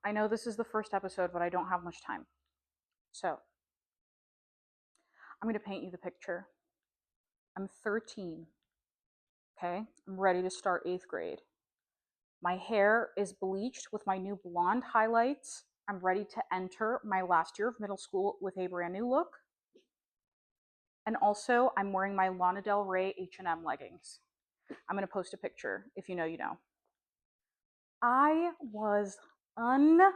I know this is the first episode, but I don't have much time. So, I'm going to paint you the picture. I'm 13, okay? I'm ready to start 8th grade. My hair is bleached with my new blonde highlights. I'm ready to enter my last year of middle school with a brand new look. And also, I'm wearing my Lana Del Rey H&M leggings. I'm going to post a picture. If you know, you know. I was unfreaking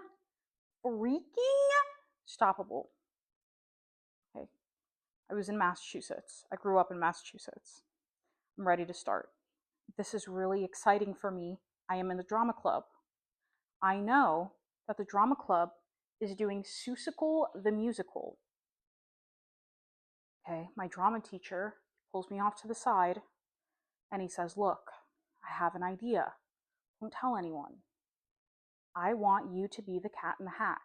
stoppable. Okay. I was in Massachusetts. I grew up in Massachusetts. I'm ready to start. This is really exciting for me. I am in the drama club. I know that the drama club is doing Seussical the musical. Okay, my drama teacher pulls me off to the side and he says, "Look, I have an idea. Don't tell anyone. I want you to be the cat in the hat.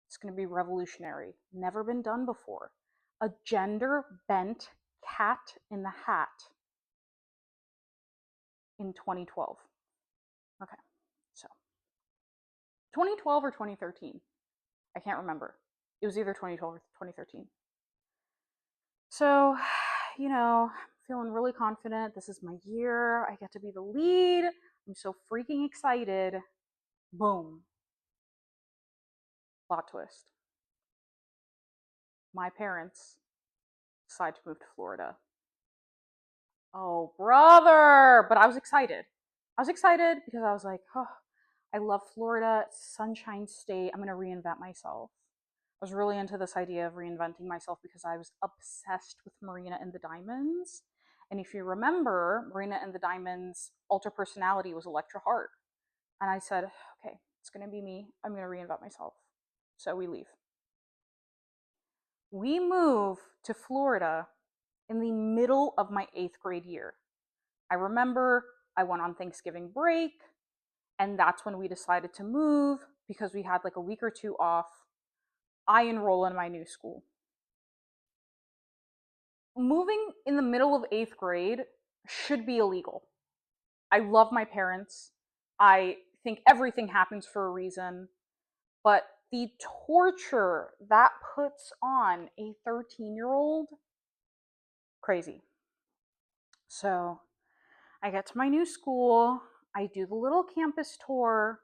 It's going to be revolutionary. Never been done before. A gender bent cat in the hat in 2012." Okay, so 2012 or 2013. I can't remember. It was either 2012 or 2013. So, feeling really confident. This is my year. I get to be the lead. I'm so freaking excited. Boom. Plot twist. My parents decide to move to Florida. Oh, brother. But I was excited. I was excited because I was like, oh, I love Florida. It's Sunshine State. I'm going to reinvent myself. I was really into this idea of reinventing myself because I was obsessed with Marina and the Diamonds. And if you remember, Marina and the Diamonds' alter personality was Electra Hart. And I said, okay, it's going to be me. I'm going to reinvent myself. So we leave. We move to Florida in the middle of my 8th grade year. I remember I went on Thanksgiving break, and that's when we decided to move because we had like a week or two off. I enroll in my new school. Moving in the middle of 8th grade should be illegal. I love my parents. I think everything happens for a reason. But the torture that puts on a 13-year-old, crazy. So I get to my new school. I do the little campus tour.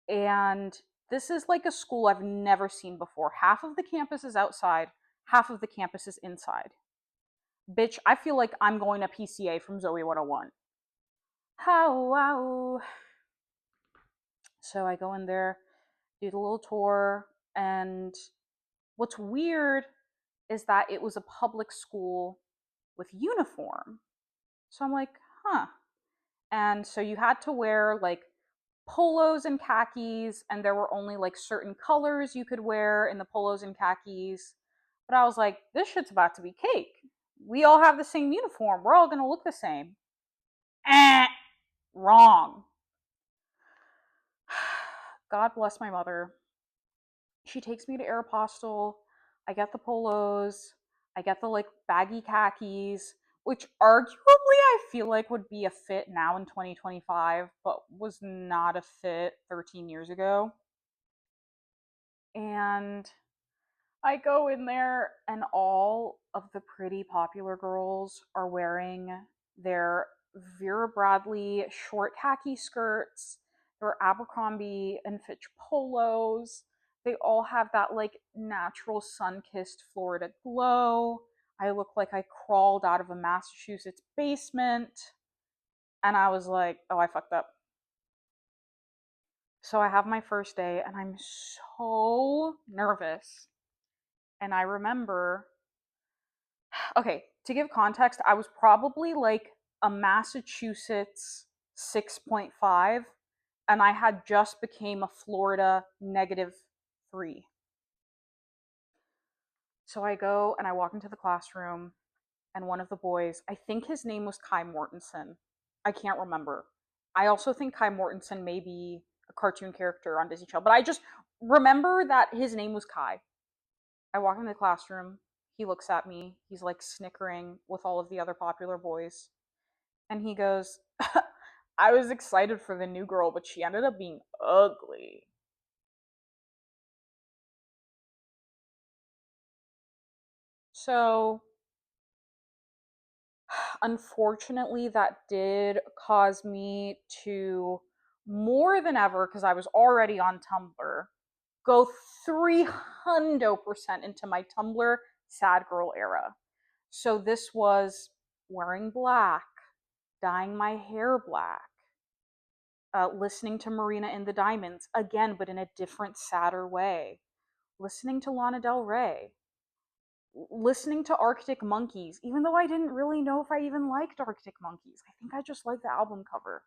And this is like a school I've never seen before. Half of the campus is outside, half of the campus is inside. Bitch, I feel like I'm going to PCA from Zoe 101. How wow. So I go in there, do the little tour, and what's weird is that it was a public school with uniform. So I'm like, huh. And so you had to wear like polos and khakis, and there were only like certain colors you could wear in the polos and khakis. But I was like, this shit's about to be cake. We all have the same uniform. We're all gonna look the same. Wrong. God bless my mother. She takes me to Aeropostale. I get the polos. I get the like baggy khakis, which arguably I feel like would be a fit now in 2025, but was not a fit 13 years ago. And I go in there, and all of the pretty popular girls are wearing their Vera Bradley short khaki skirts, their Abercrombie and Fitch polos. They all have that like natural sun-kissed Florida glow. I look like I crawled out of a Massachusetts basement. And I was like, oh, I fucked up. So I have my first day, and I'm so nervous. And I remember, okay, to give context, I was probably like a Massachusetts 6.5, and I had just became a Florida -3. So I go and I walk into the classroom, and one of the boys, I think his name was Kai Mortensen. I can't remember. I also think Kai Mortensen may be a cartoon character on Disney Channel, but I just remember that his name was Kai. I walk into the classroom. He looks at me. He's like snickering with all of the other popular boys. And he goes, I was excited for the new girl, but she ended up being ugly. So, unfortunately, that did cause me to, more than ever, because I was already on Tumblr, go 300% into my Tumblr sad girl era. So this was wearing black, dyeing my hair black, listening to Marina and the Diamonds, again, but in a different, sadder way, listening to Lana Del Rey, listening to Arctic Monkeys, even though I didn't really know if I even liked Arctic Monkeys. I think I just liked the album cover.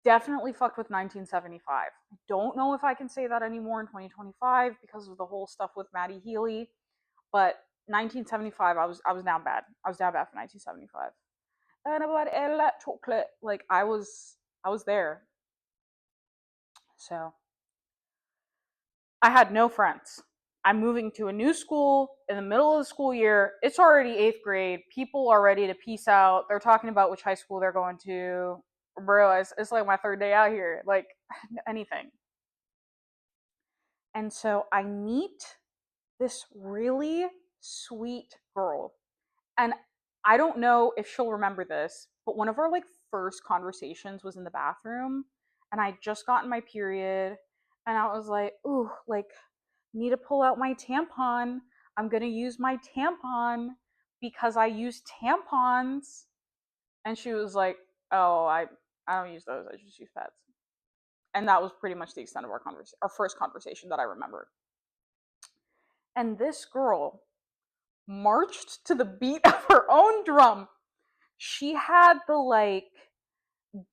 Definitely fucked with 1975. I don't know if I can say that anymore in 2025 because of the whole stuff with Maddie Healy, but 1975, I was down bad. I was down bad for 1975. And about chocolate, like I was there. So I had no friends. I'm moving to a new school in the middle of the school year. It's already eighth grade. People are ready to peace out. They're talking about which high school they're going to. Bro, it's like my third day out here. Like anything. And so I meet this really sweet girl. And I don't know if she'll remember this, but one of our like first conversations was in the bathroom and I'd just gotten my period and I was like, "Ooh, like need to pull out my tampon. I'm going to use my tampon because I use tampons." And she was like, "Oh, I don't use those. I just use pads." And that was pretty much the extent of our first conversation that I remembered. And this girl marched to the beat of her own drum. She had the like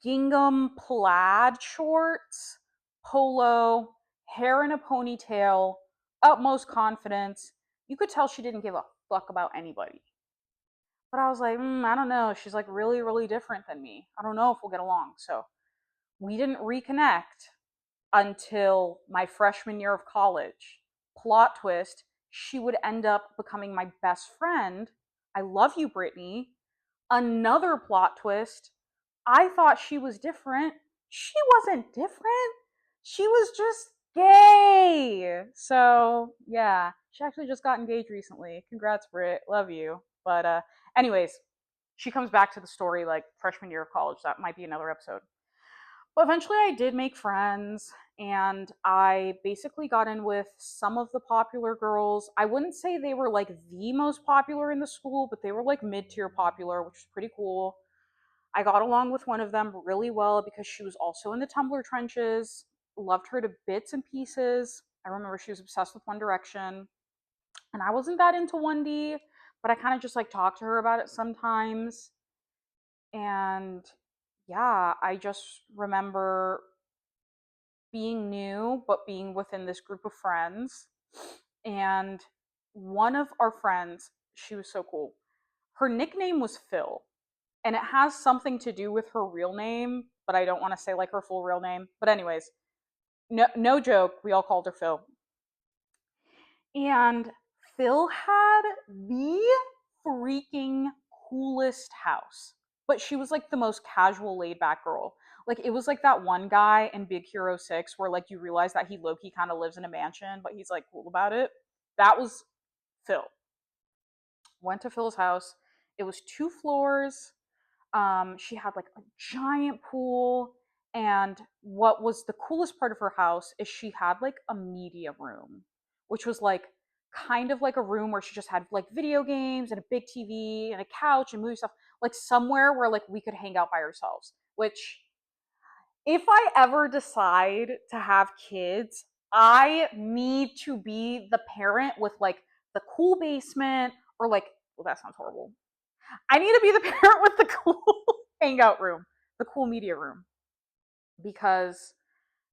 gingham plaid shorts, polo, hair in a ponytail, utmost confidence. You could tell she didn't give a fuck about anybody. But I was like, I don't know. She's like really, really different than me. I don't know if we'll get along. So we didn't reconnect until my freshman year of college. Plot twist, she would end up becoming my best friend. I love you, Brittany. Another plot twist, I thought she was different. She wasn't different. She was just gay. So, yeah, she actually just got engaged recently. Congrats, Britt. Love you. But, anyways, she comes back to the story like freshman year of college. That might be another episode. But eventually I did make friends and I basically got in with some of the popular girls. I wouldn't say they were like the most popular in the school, but they were like mid-tier popular, which was pretty cool. I got along with one of them really well because she was also in the Tumblr trenches. Loved her to bits and pieces. I remember she was obsessed with One Direction. And I wasn't that into 1D, but I kind of just like talked to her about it sometimes. And yeah, I just remember being new, but being within this group of friends. And one of our friends, she was so cool. Her nickname was Phil, and it has something to do with her real name, but I don't want to say like her full real name. But anyways, no joke, we all called her Phil. And Phil had the freaking coolest house. But she was like the most casual, laid back girl. Like it was like that one guy in Big Hero 6 where like you realize that he low-key kind of lives in a mansion, but he's like cool about it. That was Phil. Went to Phil's house. It was 2 floors. She had like a giant pool. And what was the coolest part of her house is she had like a media room, which was like kind of like a room where she just had like video games and a big TV and a couch and movie stuff, like somewhere where like we could hang out by ourselves. Which, if I ever decide to have kids, I need to be the parent with like the cool basement or like, well, that sounds horrible. I need to be the parent with the cool hangout room, the cool media room, because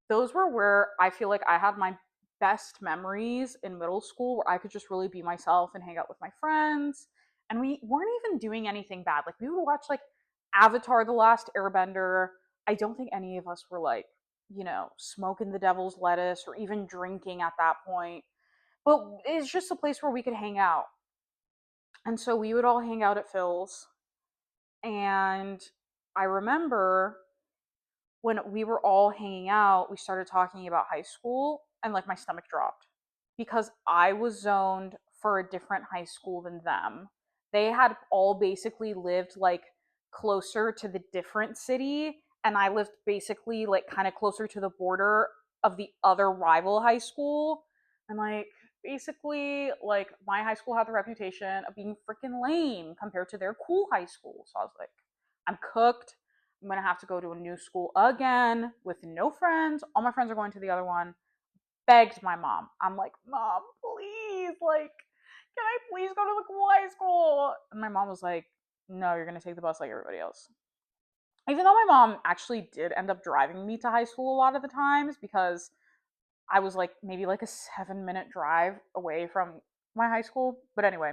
those were where I feel like I had my best memories in middle school where I could just really be myself and hang out with my friends. And we weren't even doing anything bad. Like we would watch like Avatar The Last Airbender. I don't think any of us were like, smoking the devil's lettuce or even drinking at that point. But it's just a place where we could hang out. And so we would all hang out at Phil's. And I remember when we were all hanging out, we started talking about high school and like my stomach dropped because I was zoned for a different high school than them. They had all basically lived like closer to the different city, and I lived basically like kind of closer to the border of the other rival high school. And like basically like my high school had the reputation of being freaking lame compared to their cool high school. So I was like, I'm cooked. I'm gonna have to go to a new school again with no friends. All my friends are going to the other one. Begged my mom. I'm like, Mom, please, like, can I please go to the cool high school? And my mom was like, No, you're gonna take the bus like everybody else. Even though my mom actually did end up driving me to high school a lot of the times because I was like maybe like a 7-minute drive away from my high school. But anyway,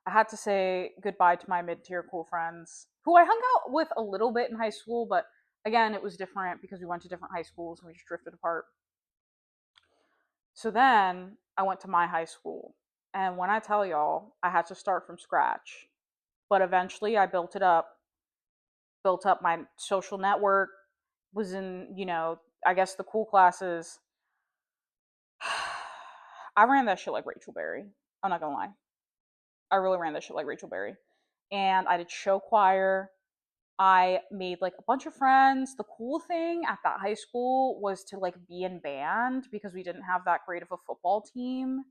I had to say goodbye to my mid tier cool friends who I hung out with a little bit in high school, but again, it was different because we went to different high schools and we just drifted apart. So then I went to my high school. And when I tell y'all, I had to start from scratch. But eventually I built up my social network, was in, I guess the cool classes. I ran that shit like Rachel Berry. I'm not gonna lie. I really ran that shit like Rachel Berry. And I did show choir. I made like a bunch of friends. The cool thing at that high school was to like be in band because we didn't have that great of a football team.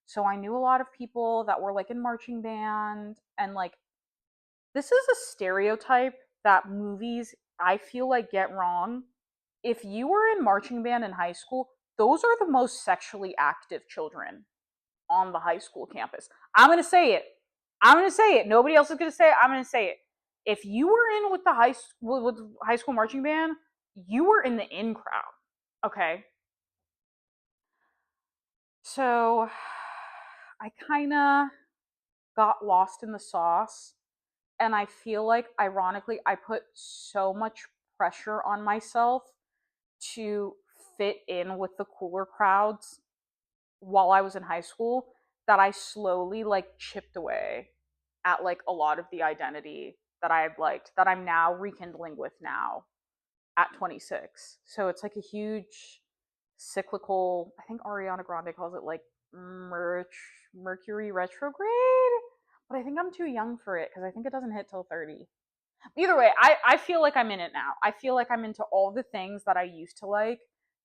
So I knew a lot of people that were like in marching band, and like this is a stereotype that movies I feel like get wrong. If you were in marching band in high school, those are the most sexually active children on the high school campus. I'm going to say it. I'm going to say it. Nobody else is going to say it. I'm going to say it. If you were in with the high school marching band, you were in the in crowd. Okay? So I kind of got lost in the sauce, and I feel like ironically I put so much pressure on myself to fit in with the cooler crowds while I was in high school that I slowly like chipped away at like a lot of the identity that I had liked that I'm now rekindling with now at 26. So it's like a huge cyclical, I think Ariana Grande calls it like Mercury retrograde, but I think I'm too young for it because I think it doesn't hit till 30. Either way, I feel like I'm in it now. I feel like I'm into all the things that I used to like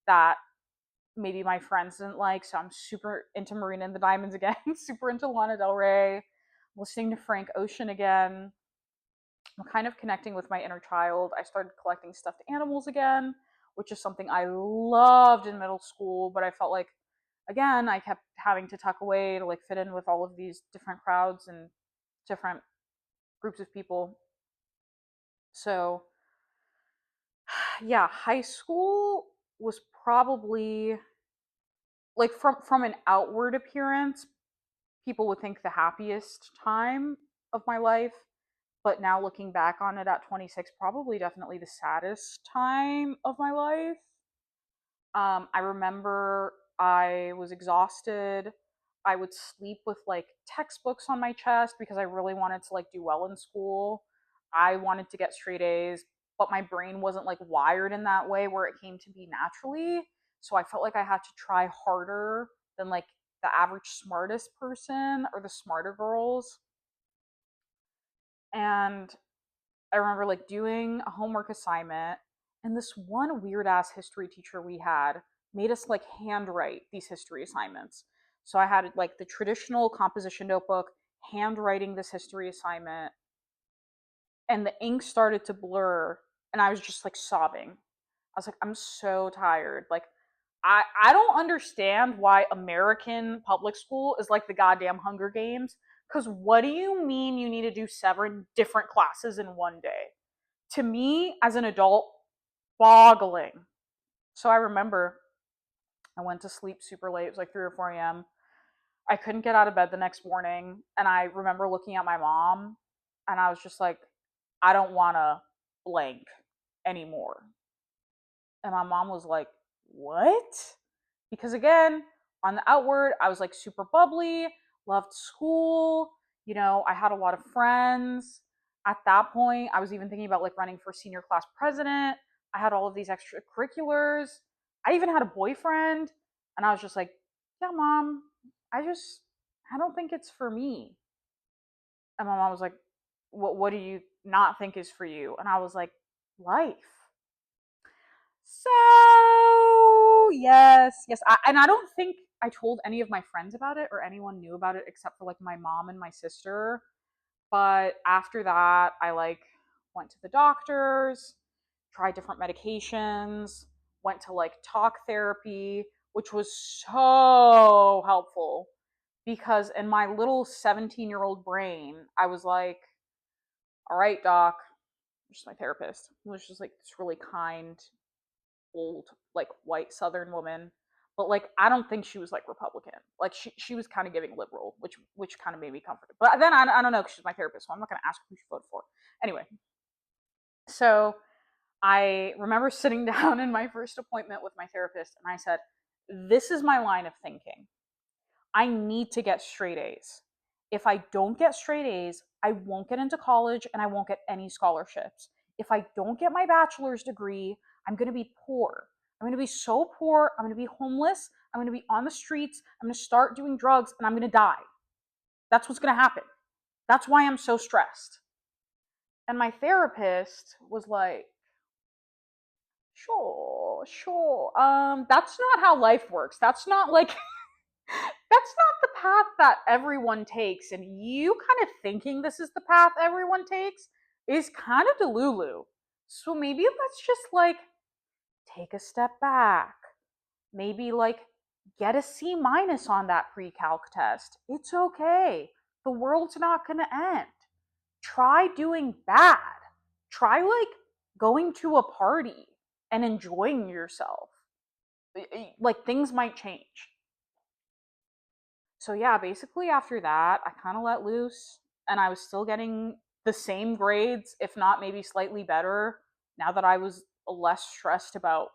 that maybe my friends didn't like. So I'm super into Marina and the Diamonds again, super into Lana Del Rey, listening to Frank Ocean again. I'm kind of connecting with my inner child. I started collecting stuffed animals again, which is something I loved in middle school, but I felt like again, I kept having to tuck away to like fit in with all of these different crowds and different groups of people. So, yeah, high school was probably like from an outward appearance, people would think the happiest time of my life, but now looking back on it at 26, probably definitely the saddest time of my life. I remember I was exhausted. I would sleep with like textbooks on my chest because I really wanted to like do well in school. I wanted to get straight A's, but my brain wasn't like wired in that way where it came to be naturally. So I felt like I had to try harder than like the average smartest person or the smarter girls. And I remember like doing a homework assignment, and this one weird ass history teacher we had made us like handwrite these history assignments. So I had like the traditional composition notebook, handwriting this history assignment, and the ink started to blur, and I was just like sobbing. I was like, I'm so tired. Like, I don't understand why American public school is like the goddamn Hunger Games. Because what do you mean you need to do 7 different classes in one day? To me, as an adult, boggling. So I remember I went to sleep super late. It was like 3 or 4 a.m. I couldn't get out of bed the next morning. And I remember looking at my mom and I was just like, I don't want to blank anymore. And my mom was like, What? Because again, on the outward, I was like super bubbly, loved school. I had a lot of friends. At that point, I was even thinking about like running for senior class president. I had all of these extracurriculars. I even had a boyfriend. And I was just like, Yeah, mom, I just I don't think it's for me. And my mom was like, what do you not think is for you? And I was like, life. So, yes. And I don't think I told any of my friends about it or anyone knew about it except for like my mom and my sister. But after that, I like went to the doctors, tried different medications, went to like talk therapy, which was so helpful because in my little 17-year-old brain, I was like, all right, doc, just my therapist, who was just like this really kind, old, like white Southern woman. But like I don't think she was like Republican. Like she was kind of giving liberal, which kind of made me comforted. But then I don't know because she's my therapist, so I'm not gonna ask who she voted for. Anyway, so I remember sitting down in my first appointment with my therapist, and I said, "This is my line of thinking. I need to get straight A's. If I don't get straight A's, I won't get into college and I won't get any scholarships. If I don't get my bachelor's degree, I'm going to be poor. I'm going to be so poor. I'm going to be homeless. I'm going to be on the streets. I'm going to start doing drugs and I'm going to die. That's what's going to happen. That's why I'm so stressed." And my therapist was like, sure. That's not how life works. That's not like that's not the path that everyone takes, and you kind of thinking this is the path everyone takes is kind of delulu. So maybe let's just like take a step back. Maybe like get a C minus on that pre-calc test. It's okay. The world's not going to end. Try doing bad. Try like going to a party and enjoying yourself. Like things might change. So yeah, basically after that, I kind of let loose and I was still getting the same grades, if not maybe slightly better, now that I was less stressed about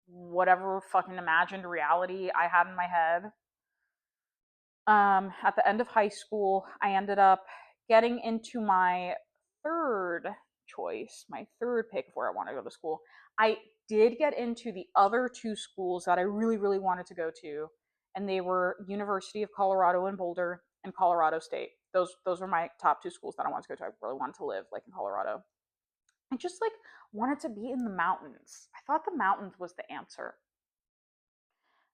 whatever fucking imagined reality I had in my head. At the end of high school, I ended up getting into my third choice, my third pick of where I want to go to school. I did get into the other two schools that I really, really wanted to go to, and they were University of Colorado in Boulder and Colorado State. Those were my top two schools that I wanted to go to. I really wanted to live like in Colorado. I just like wanted to be in the mountains. I thought the mountains was the answer.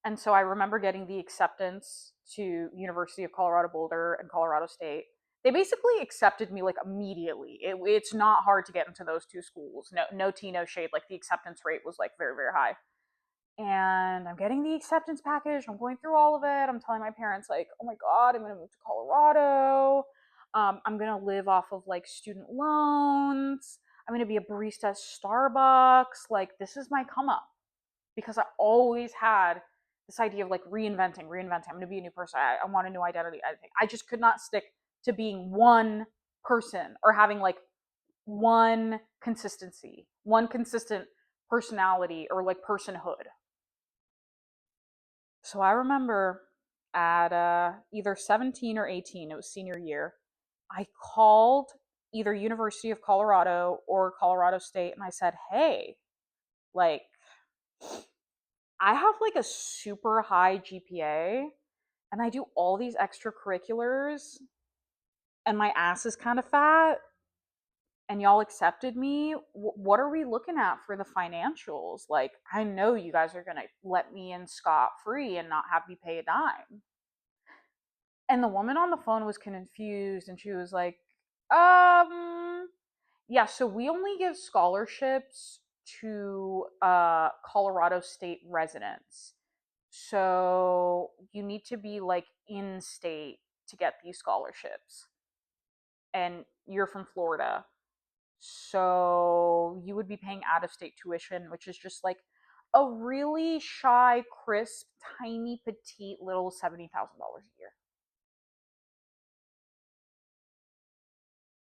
And so I remember getting the acceptance to University of Colorado Boulder and Colorado State. They basically accepted me like immediately. It's not hard to get into those two schools. No tea, no shade. Like the acceptance rate was like very, very high. And I'm getting the acceptance package. I'm going through all of it. I'm telling my parents like, oh my god, I'm gonna move to Colorado. I'm gonna live off of like student loans. I'm gonna be a barista at Starbucks. Like this is my come up because I always had this idea of like reinventing. I'm going to be a new person. I want a new identity. I just could not stick to being one person or having like one consistency, one consistent personality or like personhood. So I remember at either 17 or 18, it was senior year, I called either University of Colorado or Colorado State and I said, hey, like, I have like a super high GPA and I do all these extracurriculars and my ass is kind of fat and y'all accepted me. What are we looking at for the financials? Like, I know you guys are going to let me in scot free and not have me pay a dime. And the woman on the phone was confused and she was like, yeah, so we only give scholarships to Colorado State residents. So you need to be like in state to get these scholarships. And you're from Florida. So you would be paying out of state tuition, which is just like a really shy, crisp, tiny, petite little $70,000 a year.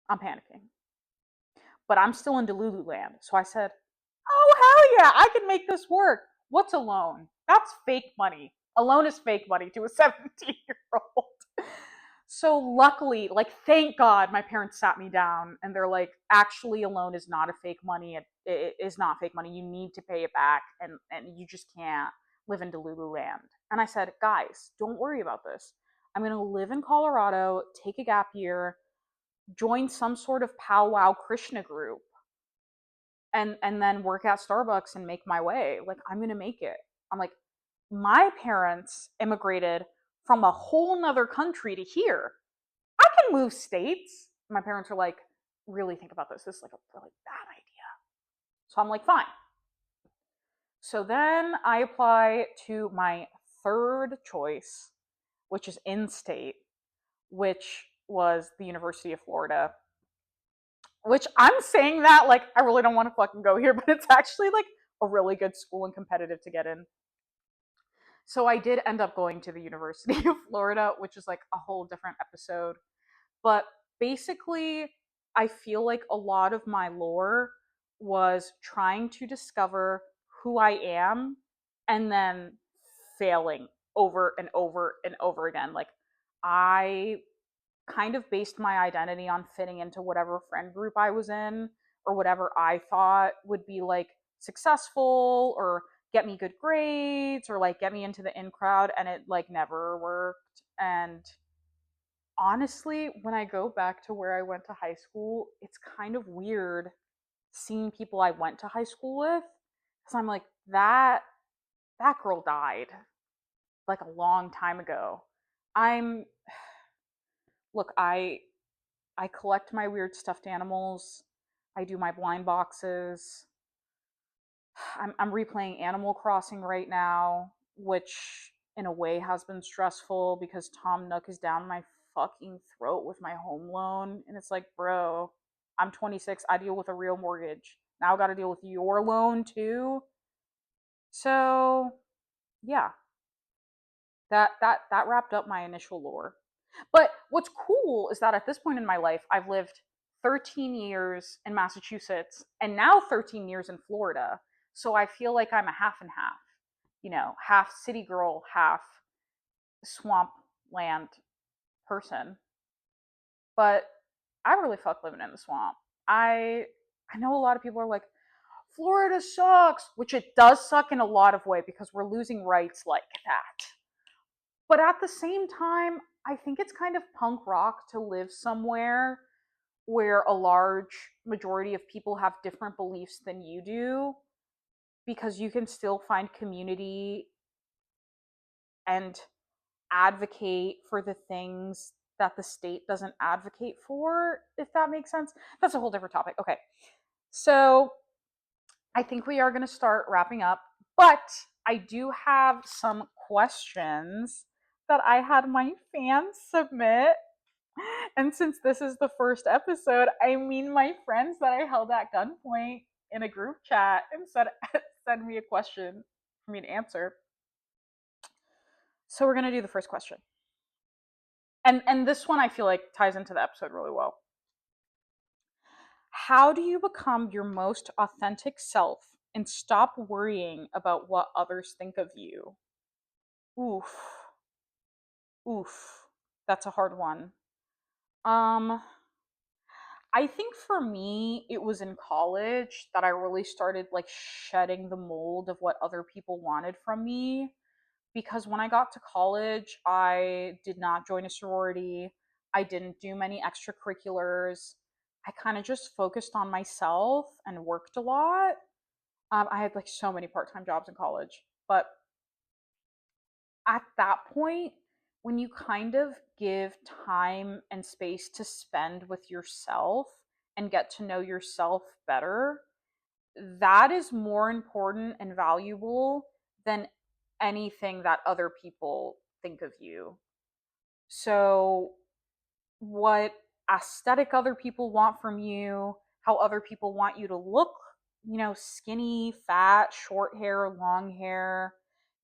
I'm panicking. But I'm still in Delulu land. So I said, oh, hell yeah, I can make this work. What's a loan? That's fake money. A loan is fake money to a 17-year-old. So luckily, like, thank God my parents sat me down and they're like, actually, a loan is not a fake money. It is not fake money. You need to pay it back and you just can't live in Delulu land. And I said, guys, don't worry about this. I'm going to live in Colorado, take a gap year, join some sort of powwow Krishna group, and then work at Starbucks and make my way. Like, I'm going to make it. I'm like, my parents immigrated from a whole nother country to here. I can move states. My parents are like, really think about this. This is like a really bad idea. So I'm like, fine. So then I apply to my third choice, which is in state, which was the University of Florida. Which I'm saying that like I really don't want to fucking go here, but it's actually like a really good school and competitive to get in. So I did end up going to the University of Florida, which is like a whole different episode. But basically, I feel like a lot of my lore was trying to discover who I am and then failing over and over and over again. Like, I kind of based my identity on fitting into whatever friend group I was in or whatever I thought would be like successful or get me good grades or like get me into the in crowd, and it like never worked. And honestly, when I go back to where I went to high school, it's kind of weird seeing people I went to high school with because I'm like, that girl died like a long time ago. I'm look, I collect my weird stuffed animals. I do my blind boxes. I'm replaying Animal Crossing right now, which in a way has been stressful because Tom Nook is down my fucking throat with my home loan. And it's like, bro, I'm 26. I deal with a real mortgage. Now I got to deal with your loan too. So, yeah, that wrapped up my initial lore. But what's cool is that at this point in my life, I've lived 13 years in Massachusetts and now 13 years in Florida. So I feel like I'm a half and half, half city girl, half swamp land person. But I really fuck living in the swamp. I know a lot of people are like, Florida sucks, which it does suck in a lot of way because we're losing rights like that. But at the same time, I think it's kind of punk rock to live somewhere where a large majority of people have different beliefs than you do because you can still find community and advocate for the things that the state doesn't advocate for, if that makes sense. That's a whole different topic. Okay. So I think we are going to start wrapping up, but I do have some questions that I had my fans submit. And since this is the first episode, I mean my friends that I held at gunpoint in a group chat and said, send me a question for me to answer. So we're going to do the first question. And this one I feel like ties into the episode really well. How do you become your most authentic self and stop worrying about what others think of you? Oof. Oof. That's a hard one. Um I think for me it was in college that I really started like shedding the mold of what other people wanted from me, because when I got to college, I did not join a sorority. I didn't do many extracurriculars. I kind of just focused on myself and worked a lot. I had like so many part time jobs in college. But at that point, when you kind of give time and space to spend with yourself and get to know yourself better, that is more important and valuable than anything that other people think of you. So, what aesthetic other people want from you, how other people want you to look, skinny, fat, short hair, long hair.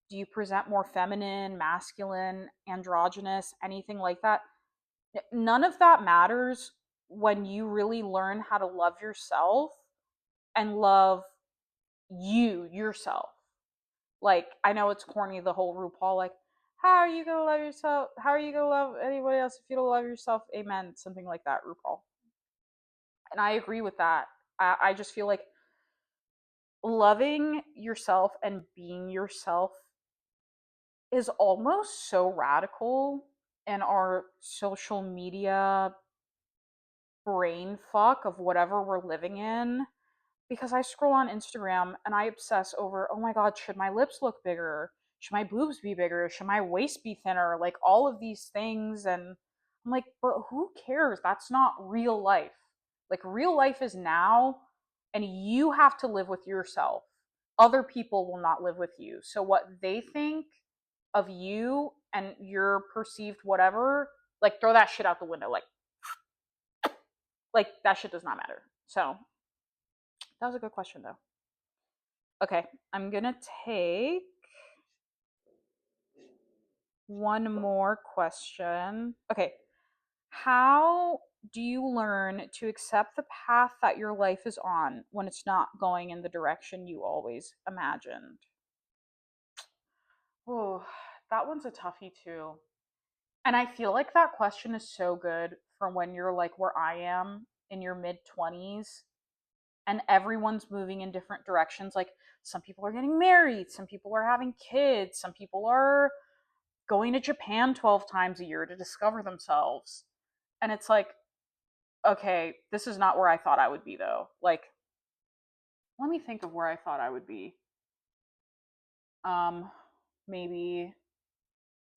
Do you present more feminine, masculine, androgynous, anything like that? None of that matters when you really learn how to love yourself and love yourself. Like, I know it's corny, the whole RuPaul, like, how are you gonna love yourself? How are you gonna love anybody else if you don't love yourself? Amen. Something like that, RuPaul. And I agree with that. I just feel like loving yourself and being yourself is almost so radical. in our social media brain fuck of whatever we're living in, because I scroll on Instagram and I obsess over, oh my God, should my lips look bigger? Should my boobs be bigger? Should my waist be thinner? Like all of these things. And I'm like, but who cares? That's not real life. Like real life is now, and you have to live with yourself. Other people will not live with you. So what they think of you and your perceived whatever, like throw that shit out the window. Like that shit does not matter. So that was a good question though. Okay, I'm gonna take one more question. Okay, how do you learn to accept the path that your life is on when it's not going in the direction you always imagined? Oh, that one's a toughie too. And I feel like that question is so good for when you're like where I am in your mid 20s and everyone's moving in different directions. Like some people are getting married, some people are having kids, some people are going to Japan 12 times a year to discover themselves. And it's like, okay, this is not where I thought I would be though. Like, let me think of where I thought I would be. Um, Maybe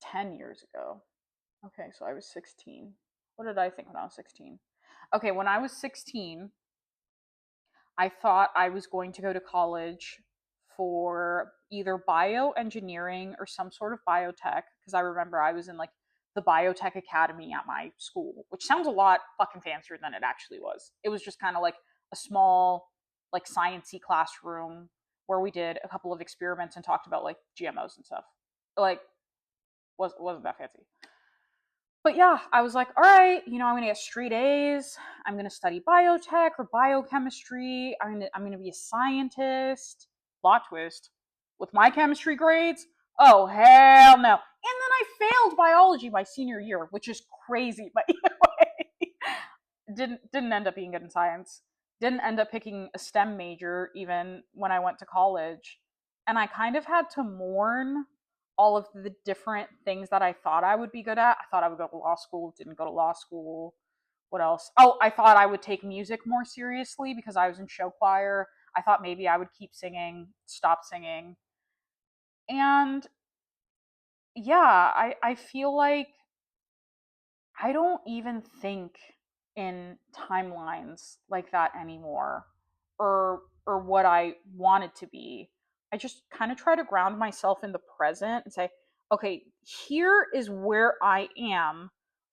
10 years ago. Okay, so I was 16. What did I think when I was 16? Okay, when I was 16, I thought I was going to go to college for either bioengineering or some sort of biotech, because I remember I was in like the biotech academy at my school, which sounds a lot fucking fancier than it actually was. It was just kind of like a small, like sciencey classroom where we did a couple of experiments and talked about like GMOs and stuff. Like, wasn't that fancy. But yeah, I was like, all right, I'm gonna get straight A's. I'm gonna study biotech or biochemistry. I'm gonna be a scientist. Plot twist. With my chemistry grades, oh hell no. And then I failed biology my senior year, which is crazy, but either way. Didn't end up being good in science. Didn't end up picking a STEM major even when I went to college. And I kind of had to mourn all of the different things that I thought I would be good at. I thought I would go to law school, didn't go to law school. What else? Oh, I thought I would take music more seriously because I was in show choir. I thought maybe I would keep singing, stop singing. And yeah, I feel like I don't even think in timelines like that anymore, or what I want it to be. I just kind of try to ground myself in the present and say, okay, here is where I am.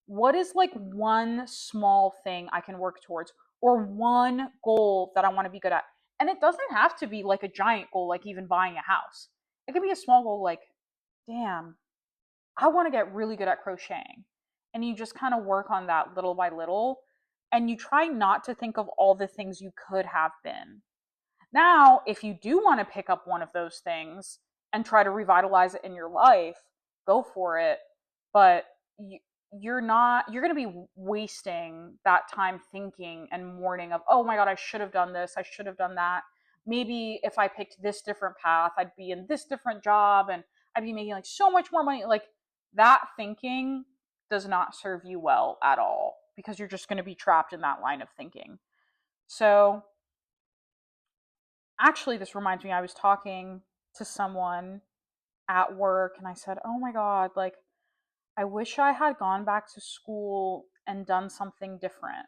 What is like one small thing I can work towards, or one goal that I want to be good at? And it doesn't have to be like a giant goal, like even buying a house. It could be a small goal, like, damn, I want to get really good at crocheting. And you just kind of work on that little by little. And you try not to think of all the things you could have been. Now, if you do want to pick up one of those things and try to revitalize it in your life, go for it. But you're going to be wasting that time thinking and mourning of, oh my God, I should have done this. I should have done that. Maybe if I picked this different path, I'd be in this different job and I'd be making like so much more money. Like that thinking does not serve you well at all because you're just going to be trapped in that line of thinking. So, actually, this reminds me, I was talking to someone at work and I said, oh my God, like, I wish I had gone back to school and done something different.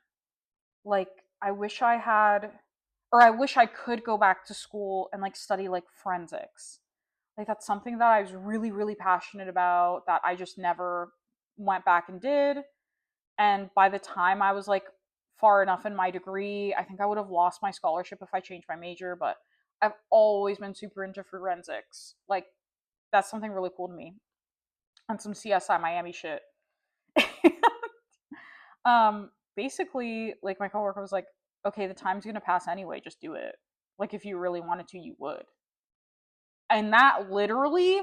Like, I wish I had, or I wish I could go back to school and like study like forensics. Like, that's something that I was really, really passionate about that I just never went back and did. And by the time I was like far enough in my degree, I think I would have lost my scholarship if I changed my major, but I've always been super into forensics. Like, that's something really cool to me. And some CSI Miami shit. Basically, like my coworker was like, okay, the time's gonna pass anyway, just do it. Like if you really wanted to, you would. And that literally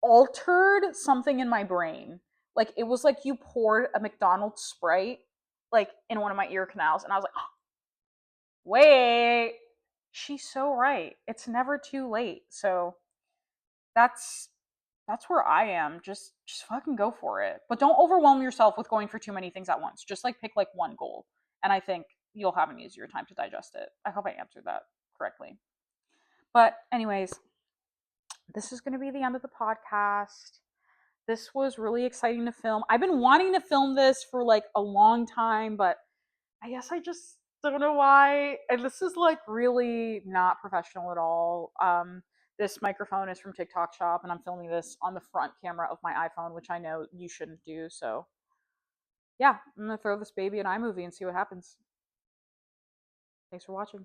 altered something in my brain. Like it was like you poured a McDonald's Sprite like in one of my ear canals, and I was like, oh, wait, she's so right. It's never too late. So that's That's where I am. Just fucking go for it. But don't overwhelm yourself with going for too many things at once. Just like pick like one goal. And I think you'll have an easier time to digest it. I hope I answered that correctly. But anyways, this is going to be the end of the podcast. This was really exciting to film. I've been wanting to film this for like a long time, but I guess I just don't know why. And this is like really not professional at all. This microphone is from TikTok Shop, and I'm filming this on the front camera of my iPhone, which I know you shouldn't do. So, yeah, I'm gonna throw this baby in iMovie and see what happens. Thanks for watching.